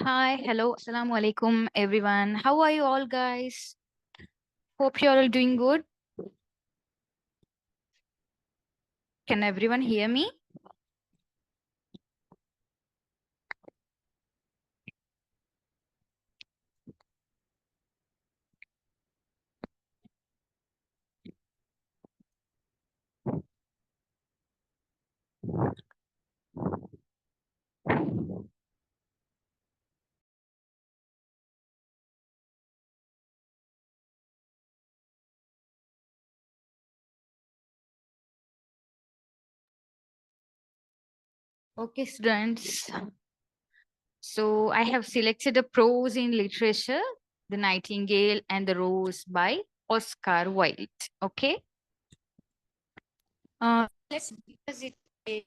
Hi, hello, assalamu alaikum, everyone. How are you all, guys? Hope you're all doing good. Can everyone hear me? Okay, students. So I have selected a prose in literature, The Nightingale and the Rose by Oscar Wilde. Okay. Let's discuss it.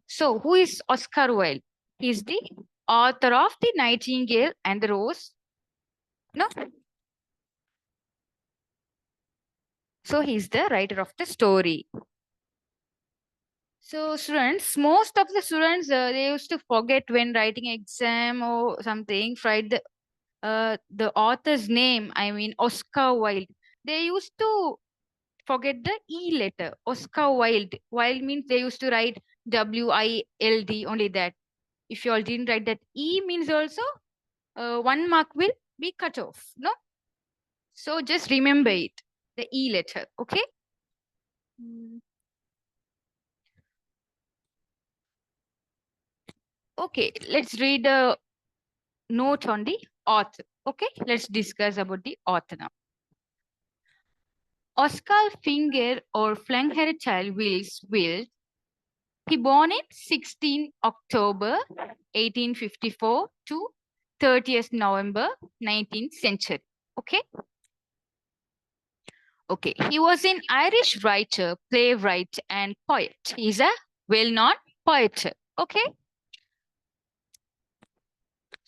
So, who is Oscar Wilde? He is the author of The Nightingale and the Rose. No. So, he is the writer of the story. So students, most of the students, they used to forget when writing exam or something, write the author's name. I mean, Oscar Wilde. They used to forget the E letter. Oscar Wilde. Wilde means they used to write W-I-L-D, only that. If you all didn't write that E means also, 1 mark will be cut off. No? So just remember it, the E letter. Okay? Mm. Okay, let's read the note on the author. Okay, let's discuss about the author now. Oscar Finger or Flankherchild Wills Will. He born in 16 October 1854 to 30th November 19th century. Okay. Okay. He was an Irish writer, playwright, and poet. He's a well-known poet. Okay.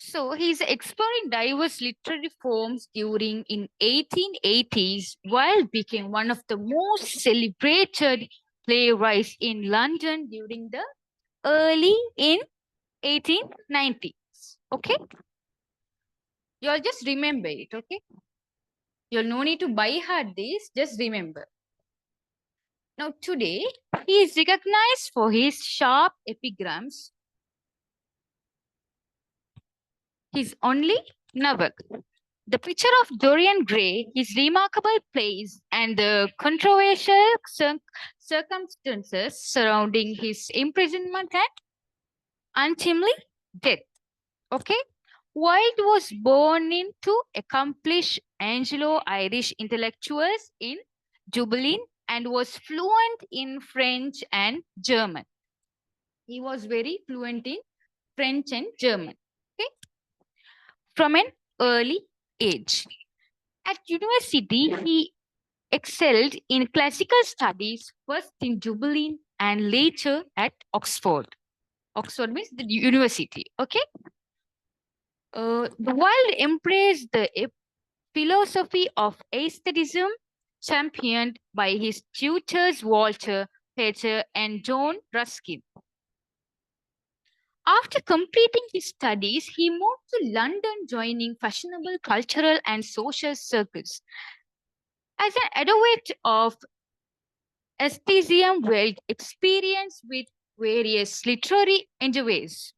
So he's exploring diverse literary forms during in 1880s, while became one of the most celebrated playwrights in London during the early in 1890s. Okay, you'll just remember it. Okay, you'll no need to buy hard this. Just remember. Now today he is recognized for his sharp epigrams. His only novel, The Picture of Dorian Gray, his remarkable plays, and the controversial circumstances surrounding his imprisonment and untimely death. Okay? Wilde was born into accomplished Anglo-Irish intellectuals in Dublin and was fluent in French and German. He was very fluent in French and German. Okay? From an early age. At university, he excelled in classical studies, first in Dublin and later at Oxford. Oxford means the university. Okay. The Wilde embraced the philosophy of aestheticism, championed by his tutors Walter Pater and John Ruskin. After completing his studies, he moved to London, joining fashionable cultural and social circles. As an advocate of aestheticism, Wilde experienced with various literary endeavors.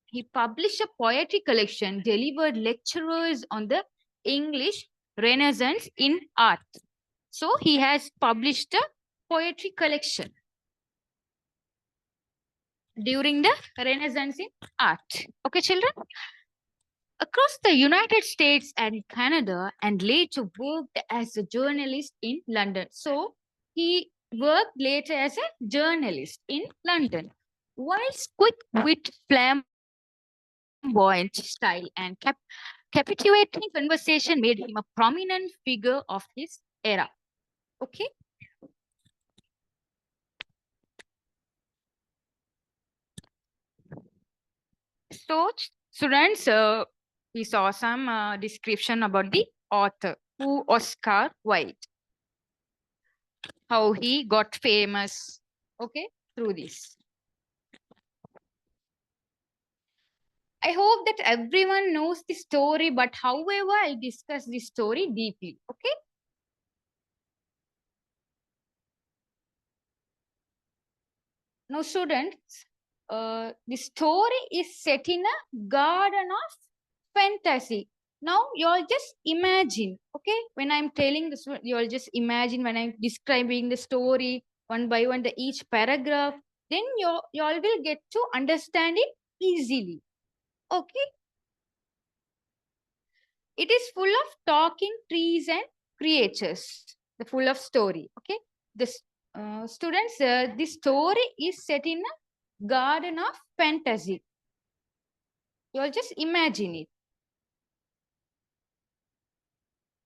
He published a poetry collection, delivered lectures on the English Renaissance in art. So he has published a poetry collection during the Renaissance in art. Okay, children? Across the United States and Canada, and later worked as a journalist in London. So he worked later as a journalist in London. Whilst quick wit, flamboyant style, and captivating conversation made him a prominent figure of his era. Okay. So, students, we saw some description about the author, who Oscar Wilde, how he got famous, okay, through this. I hope that everyone knows the story, but however, I'll discuss the story deeply. Okay. Now, students, the story is set in a garden of fantasy. Now, you all just imagine, okay? When I'm telling this, you all just imagine when I'm describing the story one by one, the each paragraph, then you all will get to understand it easily. Okay? It is full of talking trees and creatures. The full of story. Okay? The students, the story is set in a garden of fantasy. You all just imagine it.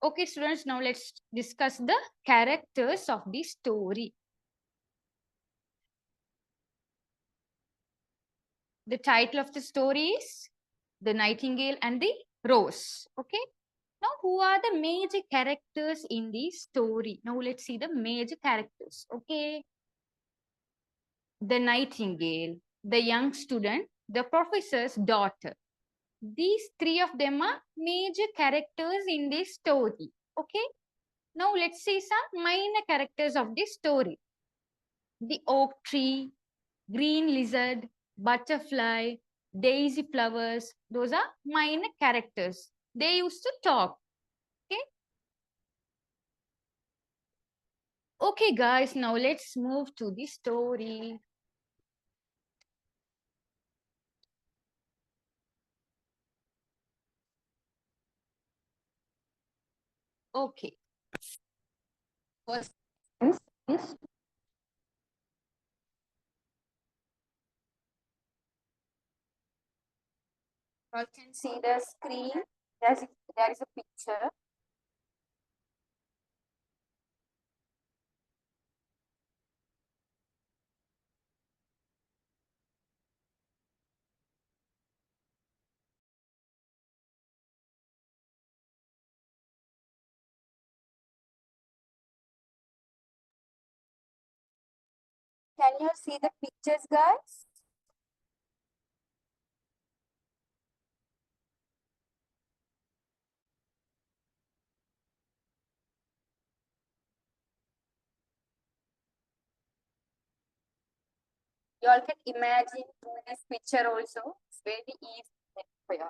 Okay, students, now let's discuss the characters of the story. The title of the story is The Nightingale and the Rose. Okay. Now, who are the major characters in the story? Now, let's see the major characters. Okay. The Nightingale, the young student, the professor's daughter. These three of them are major characters in this story. Okay. Now, let's see some minor characters of this story. The oak tree, green lizard, butterfly, daisy flowers. Those are minor characters. They used to talk. Okay. Okay, guys, now let's move to the story. Okay. First, this you can see the screen. There is a picture. Can you see the pictures, guys? You all can imagine through this picture also. It's very easy for you.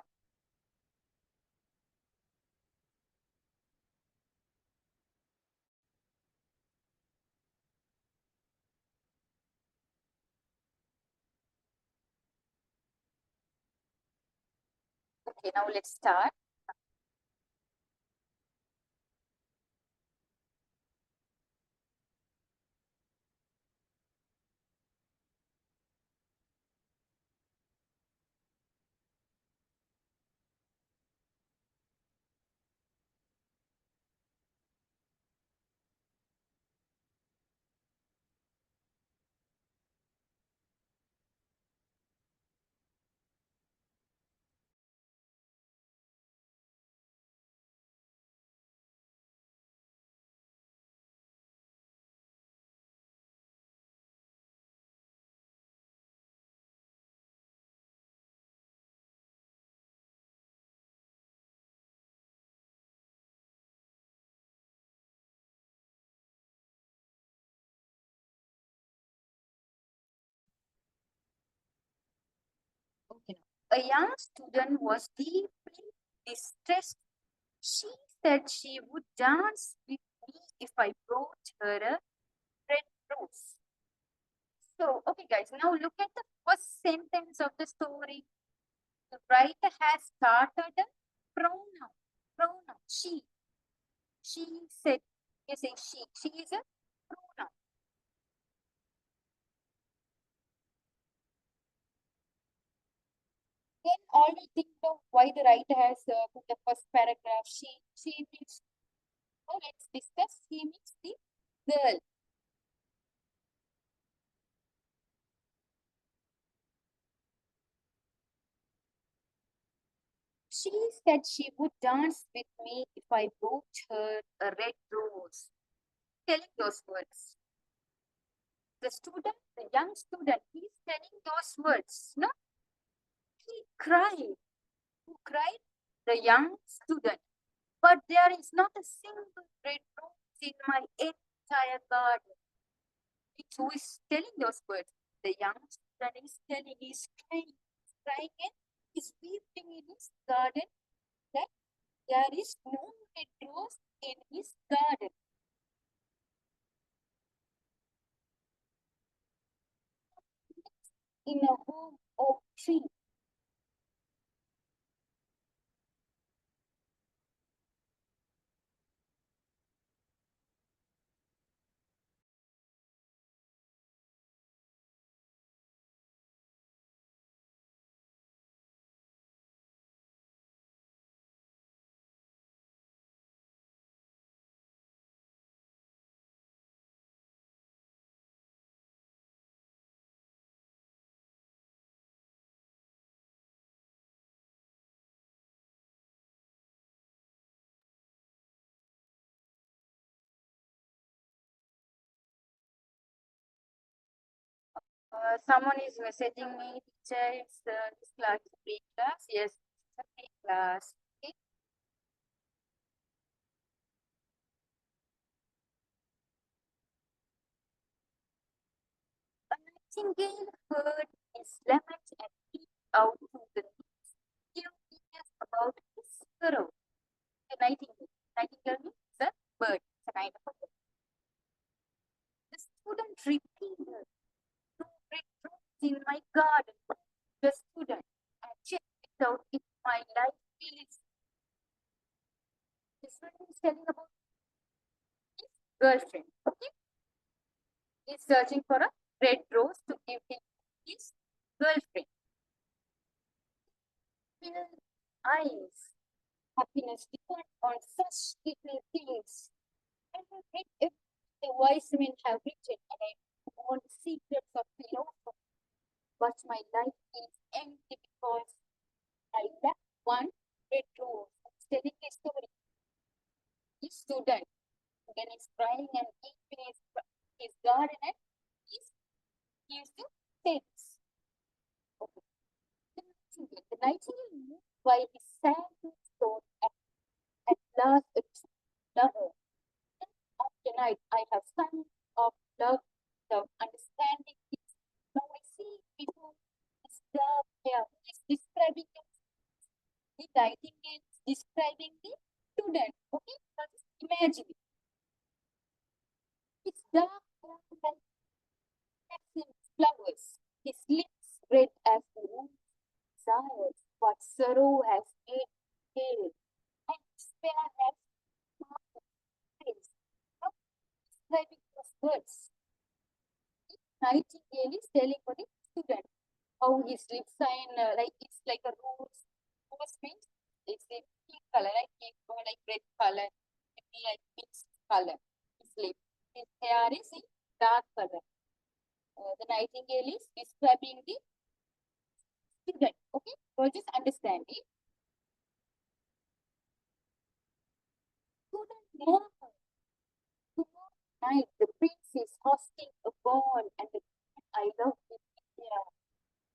Okay, now let's start. Okay. A young student was deeply distressed. She said she would dance with me if I brought her a red rose. So, okay, guys, now look at the first sentence of the story. The writer has started a pronoun. Pronoun. She. She said, you say she. She is a pronoun. Then already think of why the writer has put the first paragraph. She means, oh, let's discuss. She means the girl. She said she would dance with me if I brought her a red rose. Telling those words. The student, the young student, he's telling those words. No, He cried. Who cried? The young student. But there is not a single red rose in my entire garden. It's who is telling those words? The young student is telling, he's crying and he's weeping in his garden that there is no red rose in his garden. In a home oak tree. Someone is messaging me, teacher, it's this class is free class. Yes, it's a free class. Okay. A nightingale heard his lament and peeped out through the leaves, curious about his sparrow. A nightingale. Nightingale means a bird. It's a kind of a bird. The student repeated, "No red rose in my garden." The student, "I checked it out in my life village." The student is telling about his girlfriend. Okay, he's searching for a red rose to give him his girlfriend. Filled eyes. Happiness depends on such little things. I have read everything the wise men have written, and I know the secrets of philosophy. But my life is empty because I lack one red rose. It's telling a story. This student, when he's crying and eating his garden, and he used to say this. Okay. The nightingale moved by his sandal stone at last a true lover. After night, I have sung of love without understanding it. Now I see before this dark hair. Who is describing the nightingale, describing the student. Okay, now just imagine it. It's dark hair like flowers. His lips red as the moon desires, but sorrow has made pale, and despair has marked his face. Now describing those words. Nightingale is telling for the student how his lips sign like it's like a rose. Rose means it's a pink color, like pink or like red color, maybe like mixed color. His lip. His hair is in dark color. The nightingale is describing the student. Okay, so just understand it. Student murmured, "Tomorrow night the prince is hosting a ball and the I love it here."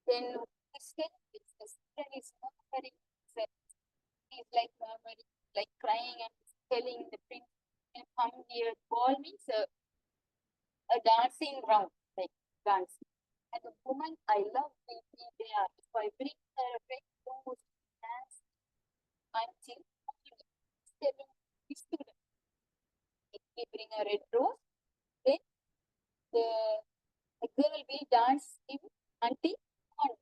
Then the student is murmuring, he's like murmuring, like crying and telling the prince, "Come here." Ball means a dancing round, like dancing. And the woman I love will be there if I bring her a red rose to dance until morning. Telling the student, if we bring a red rose, then the, the girl will dance him until morning.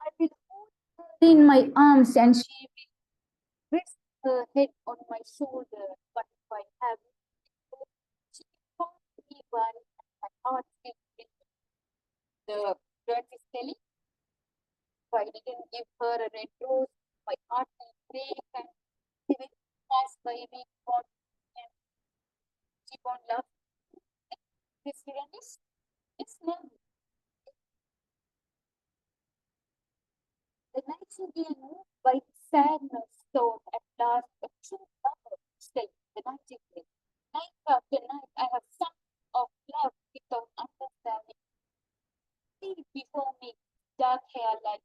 I will hold her in my arms and she will rest her head on my shoulder. But if I have it, she will call me by my heart will break. The bird is telling, if I didn't give her a red rose, my heart will break and she will pass by me on and keep on loving. This student is loving. The nightingale moved by sadness thought at last a true lover stayed. The nightingale. Night after night I have sung of love without understanding. See before me dark hair like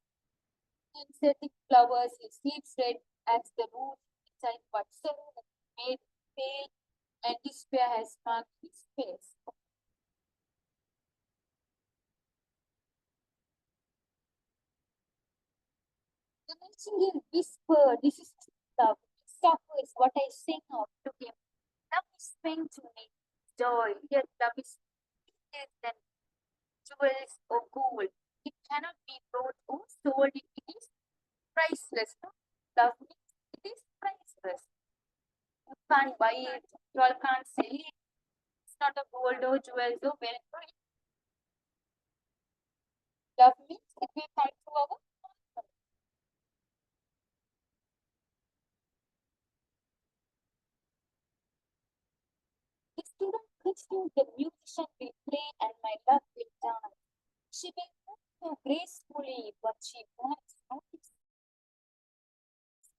flowers, he sleeps red as the rose inside, but sorrow has made pale, and despair has marked his face. The nightingale whispered, "This is love. Suffer is what I sing out to him. Love is pain to me, joy, yet love is sweeter than jewels or gold. It cannot be bought or sold. It is priceless. No? Love means it is priceless. You can't buy it. You all can't sell it. It's not a gold or jewels or wealth. Love means it will come to our heart. The student continued, the musician will play and my love will dance. She will move so gracefully, but she wants not to speak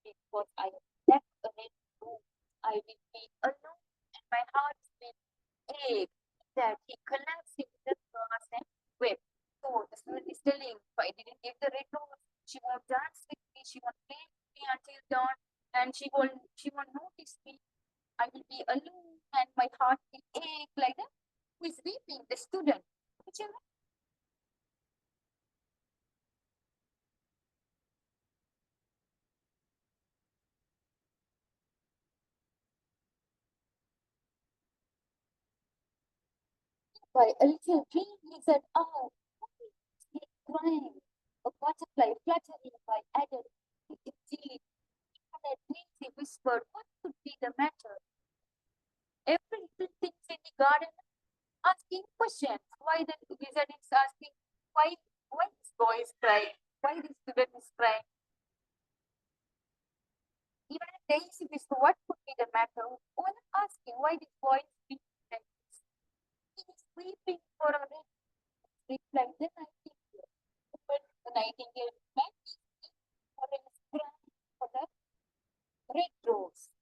because I left a red room. I will be alone and my heart will ache. That he collapsed into the grass and wept. So the student is telling, if I didn't give the red rose, she won't dance with me, she won't play with me until dawn, and she won't notice me. I will be alone and my heart will ache like that. Who is weeping? The student. By a little green lizard out, snake crying, a butterfly fluttering by added its deed, and a daisy whispered, what could be the matter? Every little thing in the garden asking questions. Why the lizard is asking, why this boy is crying? Why this student is crying? Even a daisy whispered, what could be the matter? All asking why this boy is being like this. He is weeping for a red, replied the nightingale. But the nightingale meant for a crying for the red rose.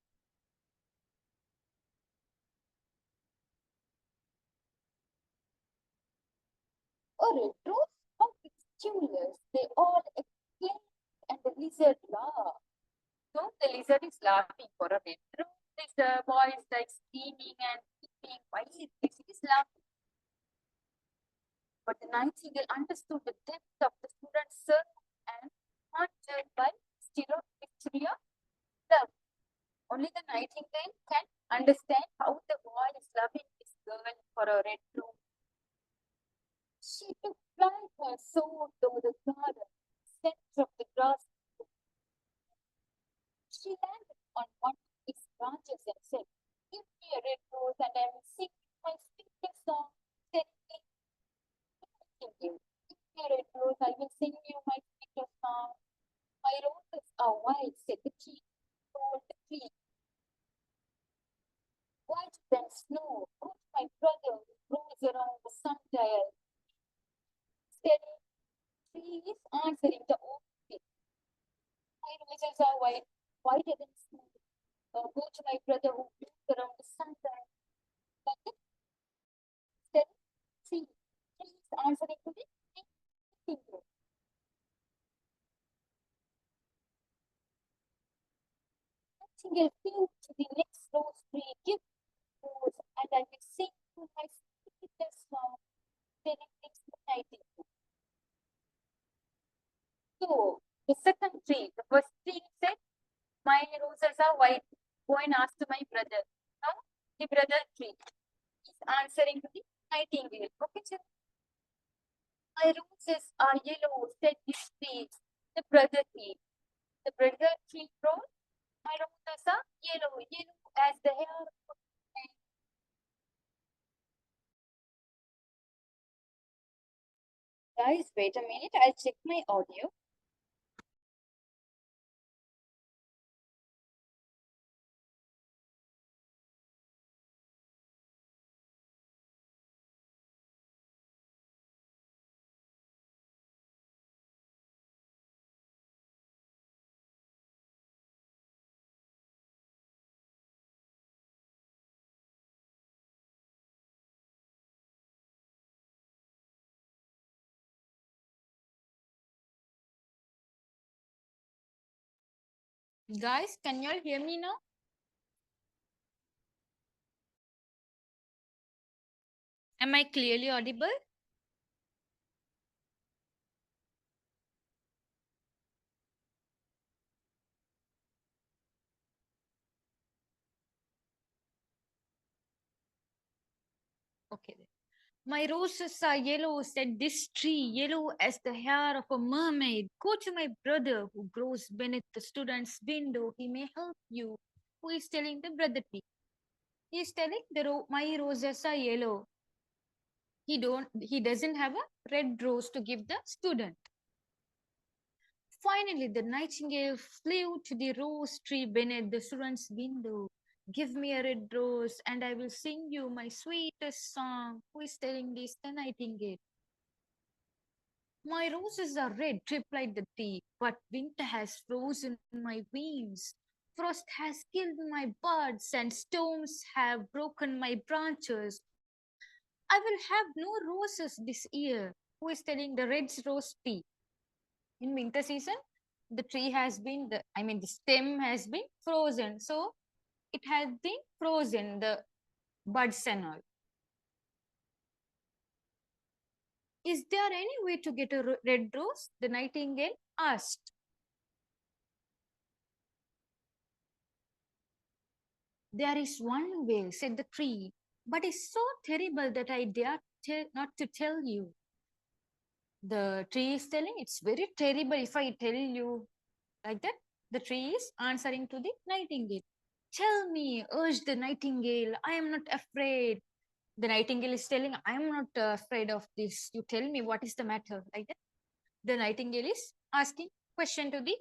A red rose? How peculiar! They all exclaimed, and the lizard laughed. So the lizard is laughing for a red rose. This boy is like screaming and weeping. Why is this? He is laughing. But the nightingale understood the depth of the student's sorrow and haunted by mystery of love. Only the nightingale can understand how the boy is loving his girl for a red rose. She took flight and soared over the garden, center of the grass. She landed on one of its branches and said, give me a red rose and I will sing my sweetest song, serenade you. Give me a red rose, I will sing you my sweetest song. My roses are white, said the tree. Told the tree. Whiter than snow, good my brother who grows around the sundial. Steady tree is answering the old tree. My roses are white, whiter than snow. Go to my brother who grows around the sundial. But the steady tree is answering to the nightingale. Nightingale flew to the next rose tree, give rose, and I will sing to my sweetest song, serenade the nightingale. So the second tree, the first tree said, my roses are white. Go and ask to my brother. Now the brother tree is answering to the nightingale. Okay, sir. My roses are yellow, said this tree. The brother tree. The brother tree wrote, my roses are yellow, yellow as the hair of a Guys, wait a minute. I'll check my audio. Guys, can you all hear me now? Am I clearly audible? Okay. Then. My roses are yellow, said this tree, yellow as the hair of a mermaid. Go to my brother who grows beneath the student's window. He may help you. Who is telling the brother tree? He is telling my roses are yellow. He doesn't have a red rose to give the student. Finally, the nightingale flew to the rose tree beneath the student's window. Give me a red rose, and I will sing you my sweetest song. Who is telling this? The nightingale. My roses are red, replied the tree, but winter has frozen my wings. Frost has killed my buds, and storms have broken my branches. I will have no roses this year. Who is telling the red rose tree? In winter season, the tree has been, the stem has been frozen. So it has been frozen, the buds and all. Is there any way to get a red rose? The nightingale asked. There is one way, said the tree, but it's so terrible that I dare not to tell you. The tree is telling, it's very terrible if I tell you like that. The tree is answering to the nightingale. Tell me, urged the nightingale, I am not afraid. The nightingale is telling, I am not afraid of this. You tell me what is the matter, like that. The nightingale is asking question to the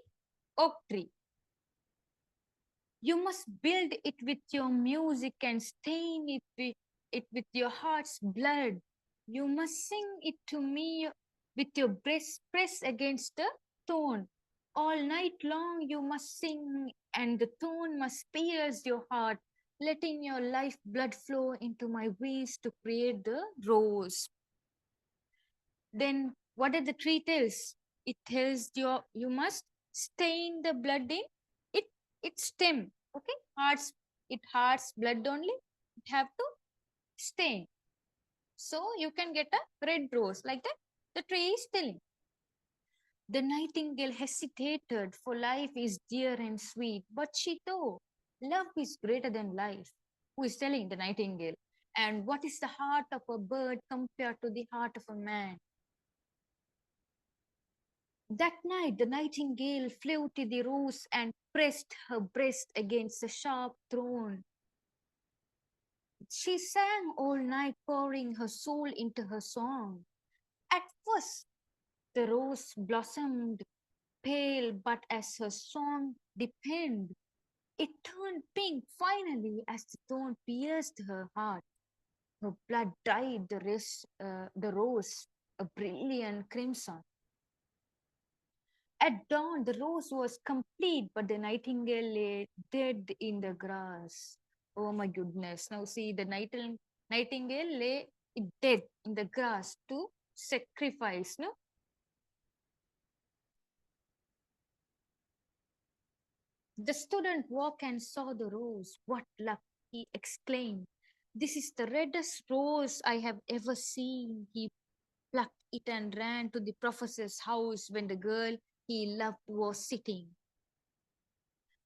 oak tree. You must build it with your music and stain it with your heart's blood. You must sing it to me with your breast pressed against the thorn. All night long you must sing, and the thorn must pierce your heart, letting your life blood flow into my veins to create the rose. Then what did the tree tells? It tells you must stain the blood in it its stem. Okay, hearts blood only. It have to stain. So you can get a red rose like that. The tree is telling. The nightingale hesitated, for life is dear and sweet. But she thought, love is greater than life. Who is telling? The nightingale. And what is the heart of a bird compared to the heart of a man? That night, the nightingale flew to the rose and pressed her breast against the sharp thorn. She sang all night, pouring her soul into her song. At first, the rose blossomed pale, but as her song deepened, it turned pink finally as the thorn pierced her heart. Her blood dyed the rose a brilliant crimson. At dawn, the rose was complete, but the nightingale lay dead in the grass. Oh my goodness. Now see, the nightingale lay dead in the grass to sacrifice, no? The student walked and saw the rose. What luck, he exclaimed. This is the reddest rose I have ever seen. He plucked it and ran to the professor's house when the girl he loved was sitting.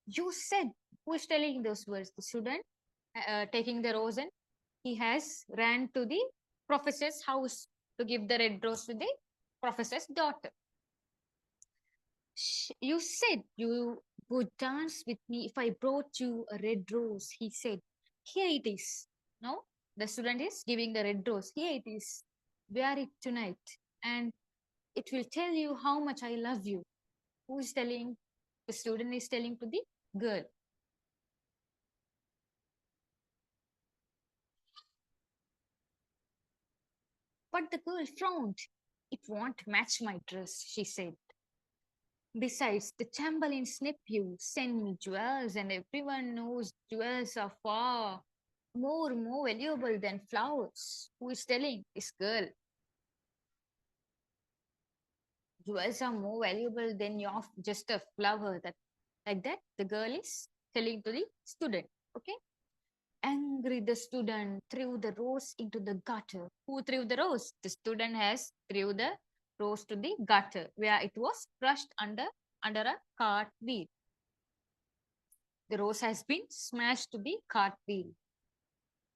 You said, who is telling those words? The student taking the rose and he has ran to the professor's house to give the red rose to the professor's daughter. You said you would dance with me if I brought you a red rose, he said. Here it is. No, the student is giving the red rose. Here it is. Wear it tonight, and it will tell you how much I love you. Who is telling? The student is telling to the girl. But the girl frowned. It won't match my dress, she said. Besides, the Chamberlain's nephew sent me jewels, and everyone knows jewels are far more valuable than flowers. Who is telling? This girl. Jewels are more valuable than your just a flower. That Like that, the girl is telling to the student. Okay. Angry, the student threw the rose into the gutter. Who threw the rose? The student has threw the rose to the gutter, where it was crushed under a cart wheel. The rose has been smashed to the cart wheel.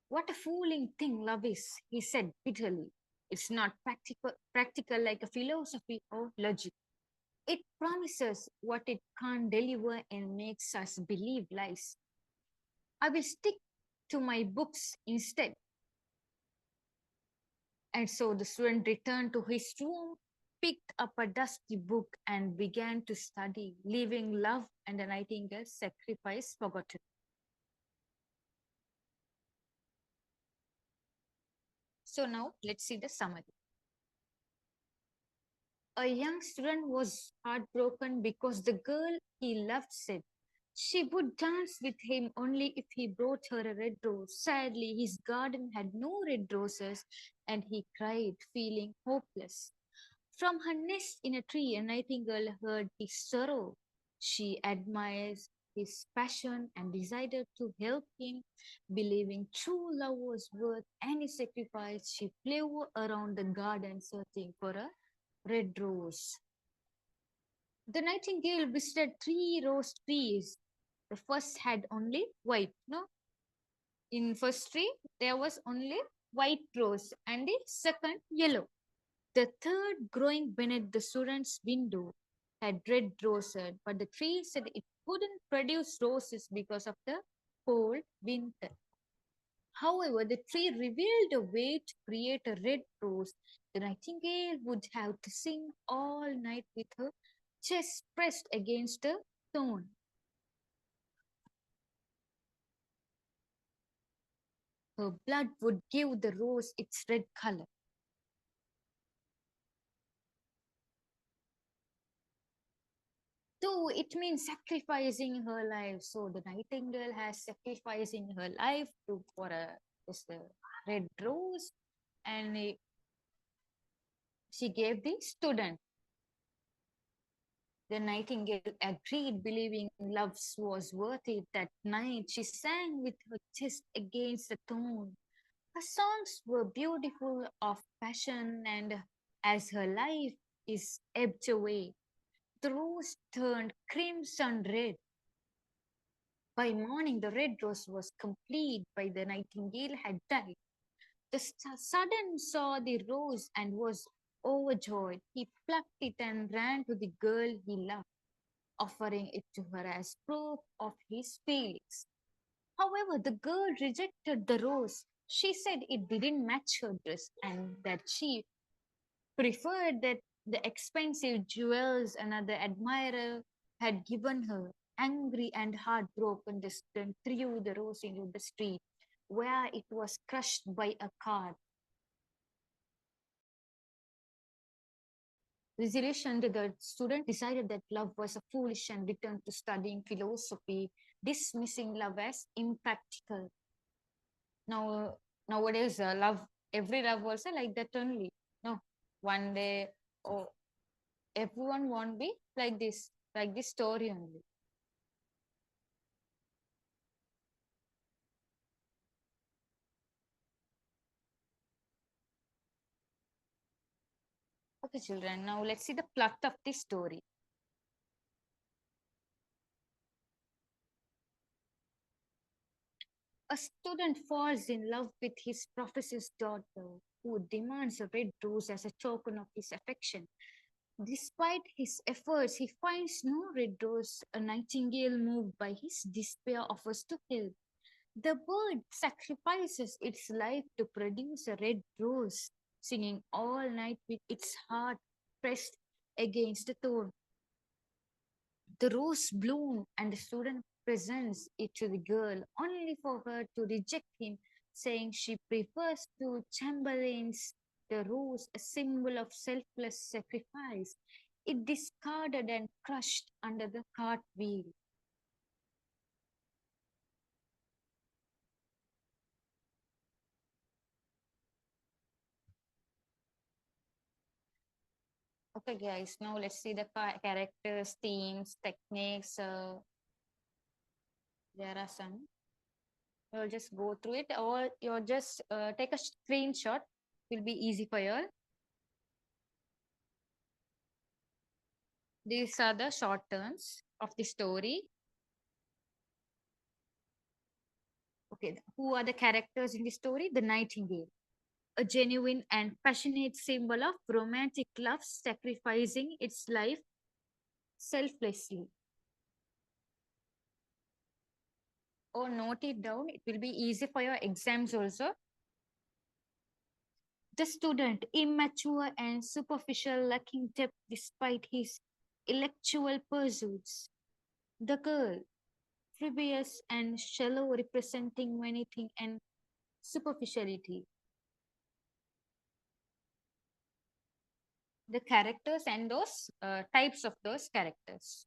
What a fooling thing love is, he said bitterly. It's not practical like a philosophy or logic. It promises what it can't deliver and makes us believe lies. I will stick to my books instead. And so the student returned to his room, picked up a dusty book, and began to study, leaving love and the nightingale's sacrifice forgotten. So now let's see the summary. A young student was heartbroken because the girl he loved said she would dance with him only if he brought her a red rose. Sadly, his garden had no red roses, and he cried, feeling hopeless. From her nest in a tree, a nightingale heard his sorrow. She admires his passion and decided to help him. Believing true love was worth any sacrifice, she flew around the garden searching for a red rose. The nightingale visited three rose trees. The first had only white, no? In first tree, there was only white rose and the second yellow. The third, growing beneath the student's window, had red roses, but the tree said it couldn't produce roses because of the cold winter. However, the tree revealed a way to create a red rose. The nightingale would have to sing all night with her chest pressed against a thorn. Her blood would give the rose its red color. So it means sacrificing her life. So the nightingale has sacrificing her life to for a just a red rose, and she gave the student. The nightingale agreed, believing love was worth it. That night she sang with her chest against the thorn. Her songs were beautiful of passion, and as her life is ebbed away, the rose turned crimson red. By morning, the red rose was complete. By the nightingale had died. The sudden saw the rose and was overjoyed. He plucked it and ran to the girl he loved, offering it to her as proof of his feelings. However, the girl rejected the rose. She said it didn't match her dress and that she preferred that the expensive jewels another admirer had given her. Angry and heartbroken, the student threw the rose into the street, where it was crushed by a car. Resolution, the student decided that love was a foolish and returned to studying philosophy, dismissing love as impractical. Now, nowadays, love, every love also like that only. No, one day, oh, everyone won't be like this story only. Okay, children, now let's see the plot of this story. A student falls in love with his professor's daughter, who demands a red rose as a token of his affection. Despite his efforts, he finds no red rose. A nightingale, moved by his despair, offers to help. The bird sacrifices its life to produce a red rose, singing all night with its heart pressed against the thorn. The rose bloomed, and the student presents it to the girl, only for her to reject him, saying she prefers to chamberlains the rose, a symbol of selfless sacrifice. It discarded and crushed under the cart wheel. Okay, guys, now let's see the characters, themes, techniques. There are some. You'll just go through it, or you'll just take a screenshot. Will be easy for you. These are the short terms of the story. Okay, who are the characters in the story? The Nightingale, a genuine and passionate symbol of romantic love, sacrificing its life selflessly. Or note it down, it will be easy for your exams also. The student, immature and superficial, lacking depth despite his intellectual pursuits. The girl, frivolous and shallow, representing vanity and superficiality. The characters and those types of those characters.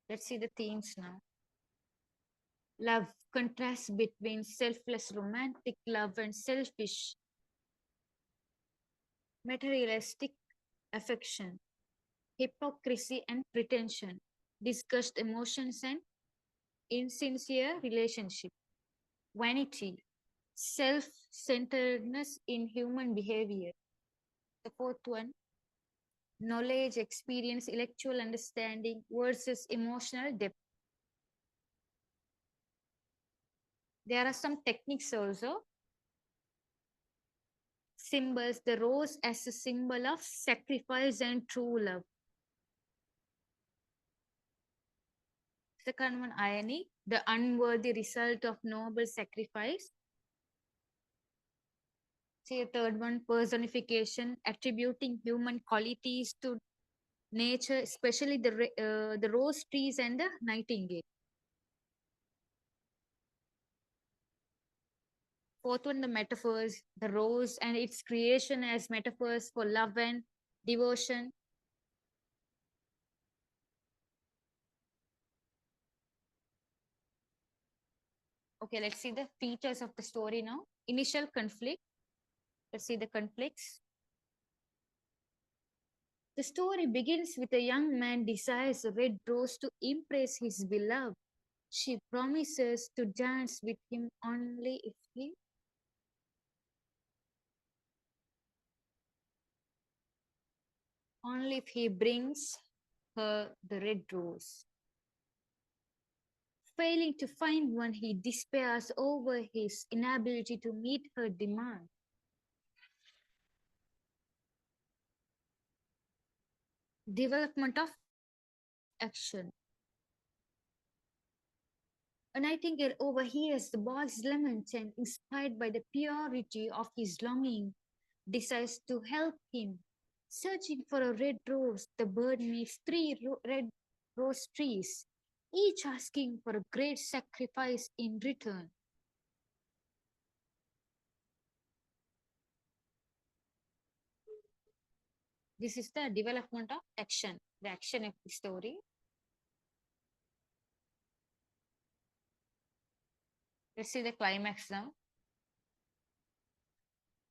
Let's see the themes now. Love, contrast between selfless romantic love and selfish materialistic affection, hypocrisy and pretension, disgust emotions and insincere relationship, vanity, self-centeredness in human behavior. The fourth one, knowledge, experience, intellectual understanding versus emotional depth. There are some techniques also. Symbols, the rose as a symbol of sacrifice and true love. Second one, irony, the unworthy result of noble sacrifice. See a third one, personification, attributing human qualities to nature, especially the rose trees and the nightingale. Fourth one, the metaphors, the rose and its creation as metaphors for love and devotion. Okay, let's see the features of the story now. Initial conflict. Let's see the conflicts. The story begins with a young man desires a red rose to impress his beloved. She promises to dance with him only if he brings her the red rose. Failing to find one, he despairs over his inability to meet her demand. Development of action. A nightingale overhears the boy's lament and, inspired by the purity of his longing, decides to help him. Searching for a red rose, the bird meets three red rose trees, each asking for a great sacrifice in return. This is the development of action, the action of the story. Let's see the climax now.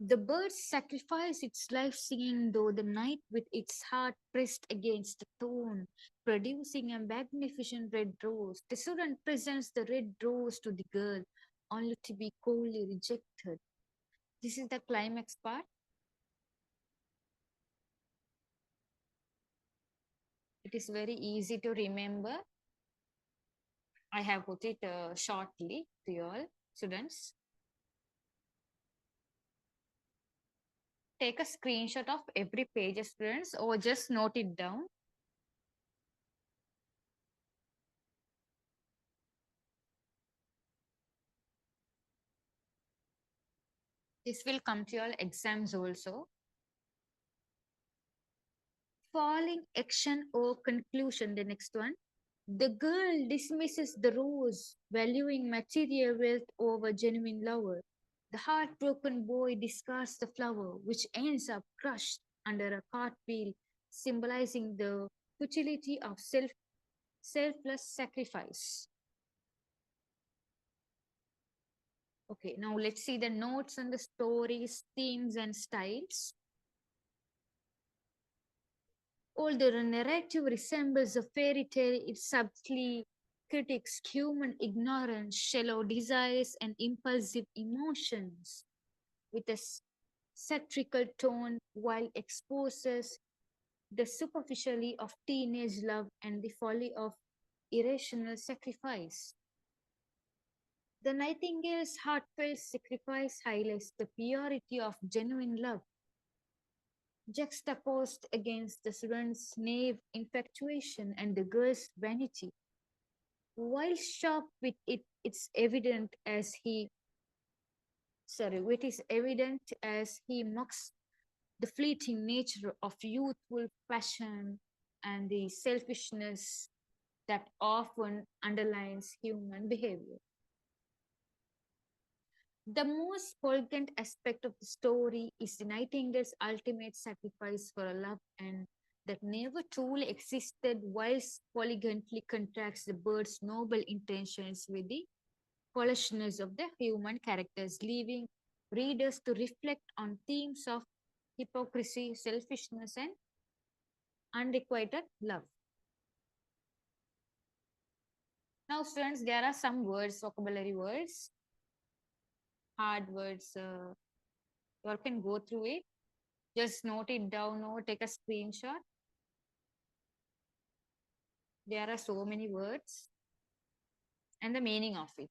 The bird sacrificed its life singing though the night with its heart pressed against the thorn, producing a magnificent red rose. The student presents the red rose to the girl, only to be coldly rejected. This is the climax part. It is very easy to remember. I have put it shortly to you all students. Take a screenshot of every page, students, or just note it down. This will come to your exams also. Falling action or conclusion, the next one. The girl dismisses the rose, valuing material wealth over genuine lover. The heartbroken boy discards the flower, which ends up crushed under a cartwheel, symbolizing the futility of selfless sacrifice. Okay, now let's see the notes on the stories, themes, and styles. Although the narrative resembles a fairy tale, it subtly critiques human ignorance, shallow desires, and impulsive emotions with a satirical tone while exposes the superficiality of teenage love and the folly of irrational sacrifice. The Nightingale's heartfelt sacrifice highlights the purity of genuine love, juxtaposed against the student's naive infatuation and the girl's vanity. While sharp with it's evident as he it is evident as he mocks the fleeting nature of youthful passion and the selfishness that often underlines human behavior. The most poignant aspect of the story is the Nightingale's ultimate sacrifice for a love and that never truly existed, whilst poignantly contrasts the bird's noble intentions with the foolishness of the human characters, leaving readers to reflect on themes of hypocrisy, selfishness, and unrequited love. Now, students, there are some words, vocabulary words, hard words. You all can go through it. Just note it down or take a screenshot. There are so many words and the meaning of it.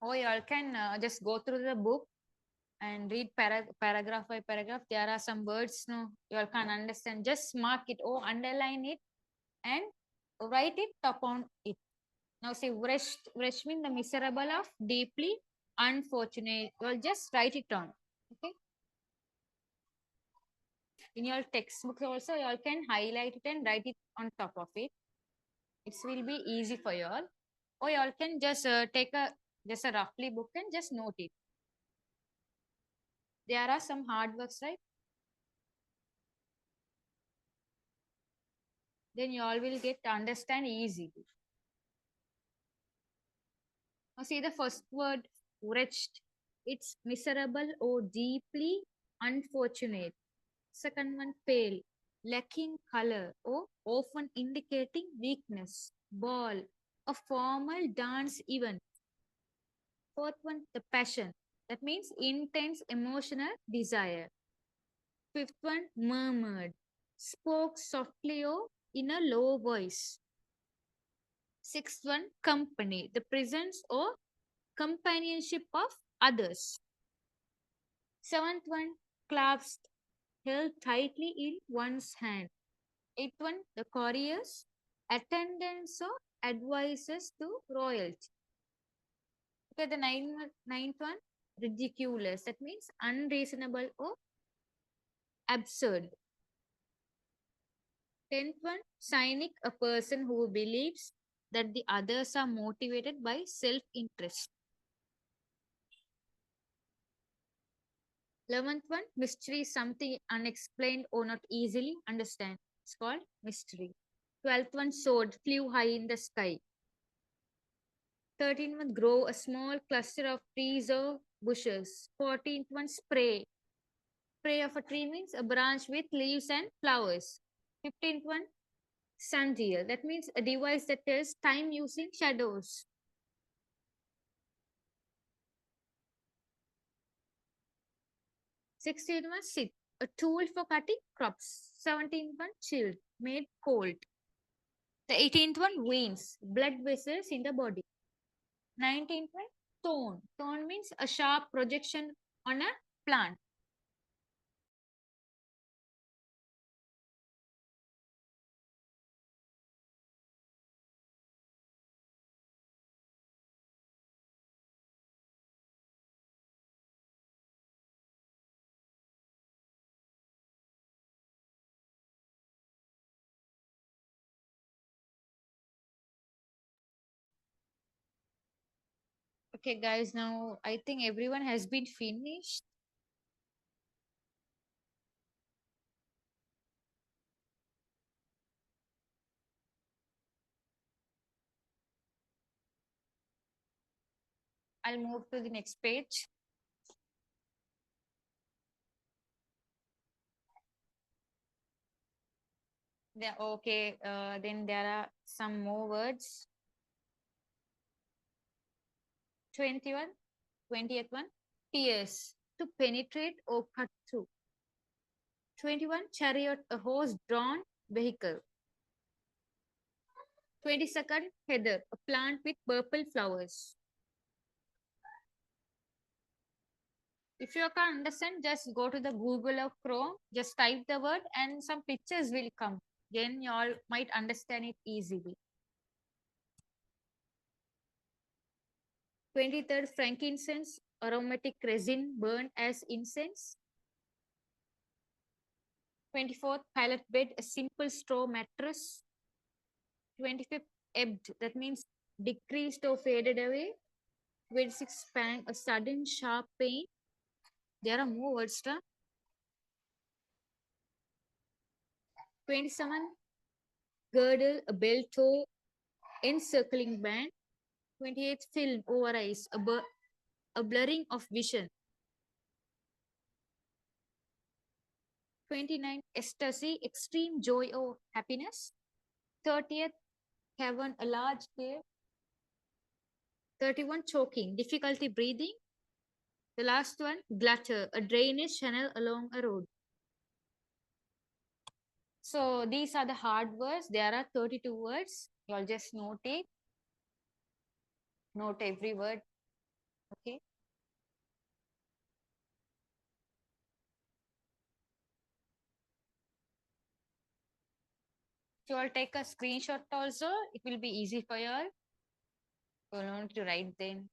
Or you all can just go through the book and read paragraph by paragraph. There are some words no you all can understand. Just mark it or underline it and write it upon it. Now say wretched means the miserable of deeply unfortunate. You all just write it on. Okay. In your textbook also you all can highlight it and write it on top of it. It will be easy for you all. Or you all can just take a just a roughly book and just note it. There are some hard works, right? Then you all will get to understand easily. Now see the first word, wretched. It's miserable or deeply unfortunate. Second one, pale, lacking color or often indicating weakness. Ball, a formal dance event. Fourth one, the passion. That means intense emotional desire. Fifth one, murmured. Spoke softly or in a low voice. Sixth one, company. The presence or companionship of others. Seventh one, clasped, held tightly in one's hand. Eighth one, the couriers, attendants or advisors to royalty. Okay, the ninth one, ridiculous. That means unreasonable or absurd. Tenth one, cynic, a person who believes that the others are motivated by self-interest. 11th one, mystery, something unexplained or not easily understand. It's called mystery. 12th one, sword, flew high in the sky. 13th one, grow, a small cluster of trees or bushes. 14th one, spray. Spray of a tree means a branch with leaves and flowers. 15th one, sundial. That means a device that tells time using shadows. 16th one, scythe, a tool for cutting crops. 17th one, chilled, made cold. The 18th one, veins, blood vessels in the body. 19th one, thorn. Thorn means a sharp projection on a plant. Okay, guys, now I think everyone has been finished. I'll move to the next page. Okay, then there are some more words. 21, 20th one. Pierce, to penetrate or cut through. 21, chariot, a horse-drawn vehicle. 22nd, heather, a plant with purple flowers. If you can't understand, just go to the Google or Chrome, just type the word and some pictures will come. Then you all might understand it easily. 23rd, frankincense, aromatic resin burned as incense. 24th, pallet bed, a simple straw mattress. 25th, ebbed, that means decreased or faded away. 26th, pang, a sudden sharp pain. There are more words. 27, girdle, a belt toe, encircling band. 28th, film, over eyes, a blurring of vision. 29th, ecstasy, extreme joy or happiness. 30th, heaven, a large cave. 31, choking, difficulty breathing. The last one, gutter, a drainage channel along a road. So these are the hard words. There are 32 words. You'll just note it. Note every word. Okay. If you all take a screenshot also, it will be easy for you all. You don't need to write them.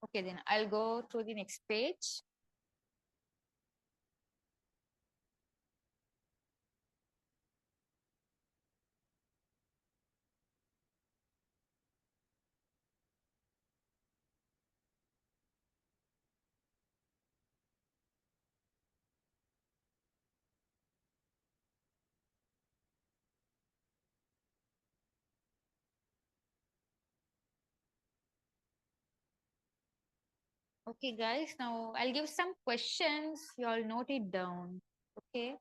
Okay, then I'll go to the next page. Okay, guys, now I'll give some questions. You all note it down. Okay.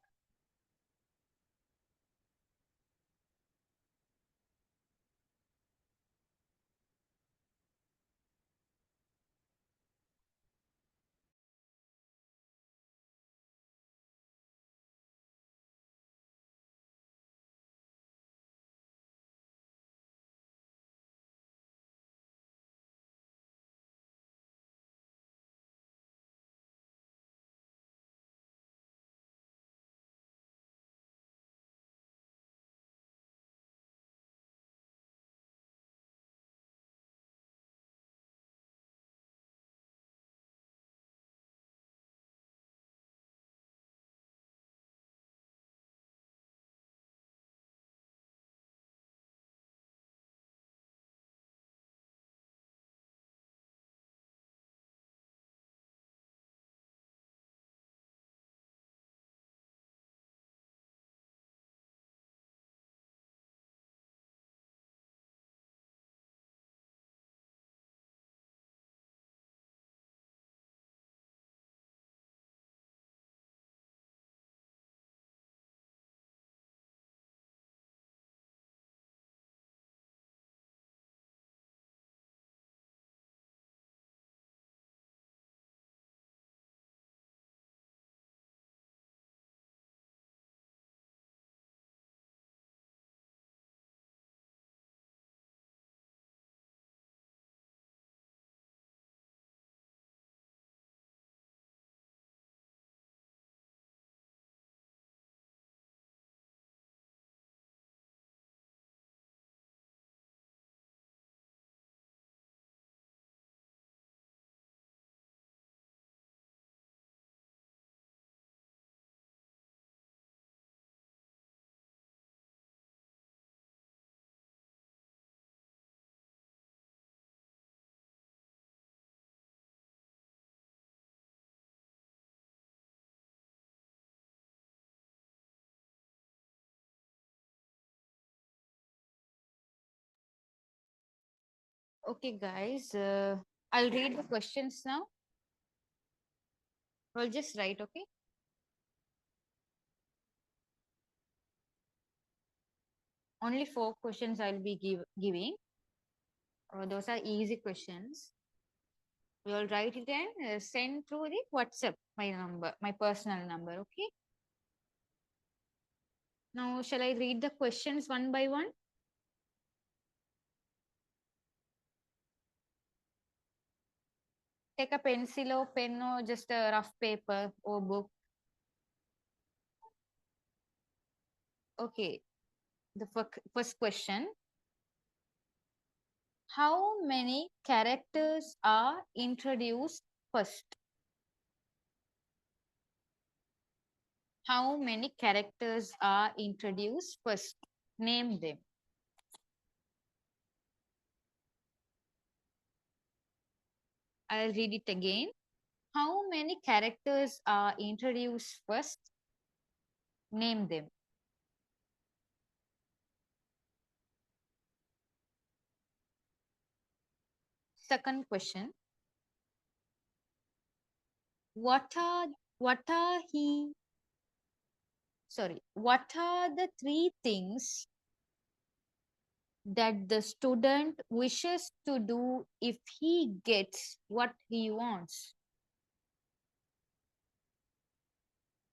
Okay, guys, I'll read the questions now. I'll just write, okay? Only 4 questions I'll be giving. Those are easy questions. You'll write it and send through the WhatsApp, my number, my personal number, okay? Now, shall I read the questions one by one? Take a pencil or pen or just a rough paper or book. Okay, the first question. How many characters are introduced first? How many characters are introduced first? Name them. I'll read it again. How many characters are introduced first? Name them. Second question. What are what are he sorry, what are the three things that the student wishes to do if he gets what he wants?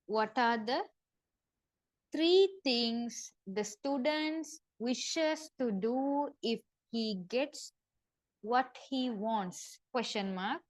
What are the three things the student wishes to do if he gets what he wants? Question mark.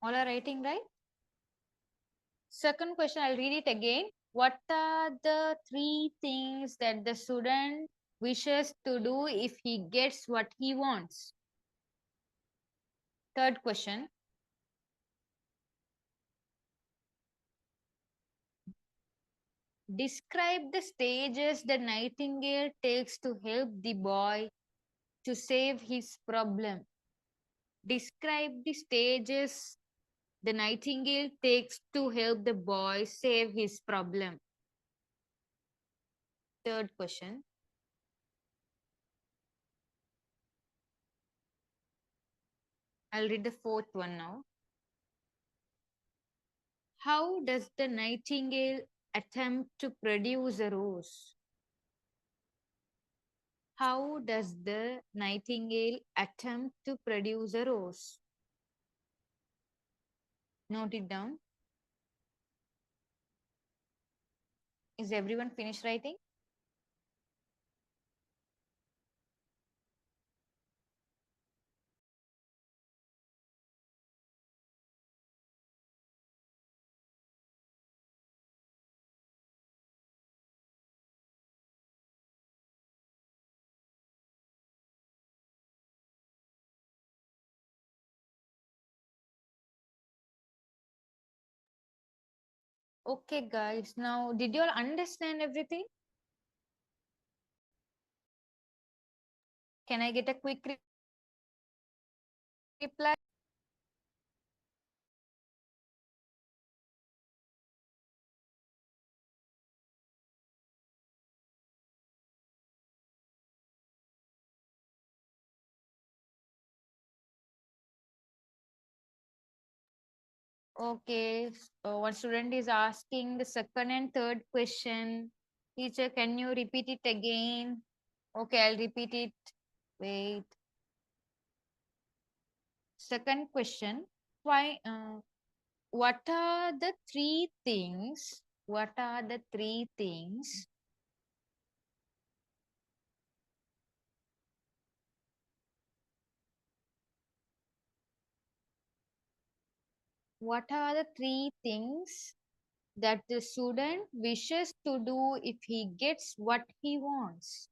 All are writing right? Second question, I'll read it again. What are the three things that the student wishes to do if he gets what he wants? Third question. Describe the stages the Nightingale takes to help the boy to save his problem. Describe the stages the Nightingale takes to help the boy save his problem. Third question. I'll read the fourth one now. How does the Nightingale attempt to produce a rose? How does the Nightingale attempt to produce a rose? Note it down. Is everyone finished writing? Okay, guys. Now, did you all understand everything? Can I get a quick reply? Okay. So one student is asking the second and third question. Teacher, can you repeat it again? Okay, I'll repeat it. Wait. Second question. Why? What are the three things What are the three things what are the three things that the student wishes to do if he gets what he wants?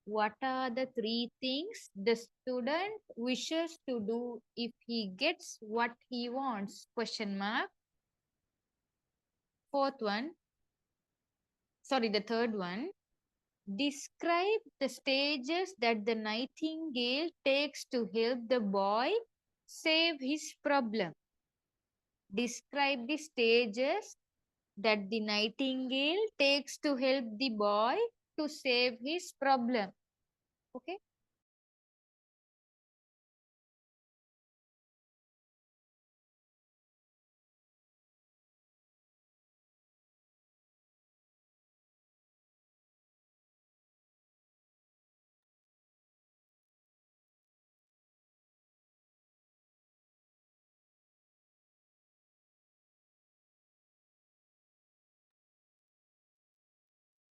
What are the three things the student wishes to do if he gets what he wants? Question mark. Fourth one, sorry, the third one. Describe the stages that the nightingale takes to help the boy save his problem. Describe the stages that the nightingale takes to help the boy to save his problem. Okay.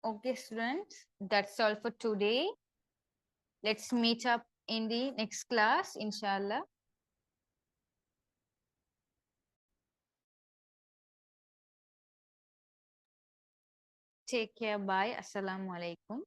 Okay, students, that's all for today. Let's meet up in the next class, inshallah. Take care. Bye. Assalamu alaikum.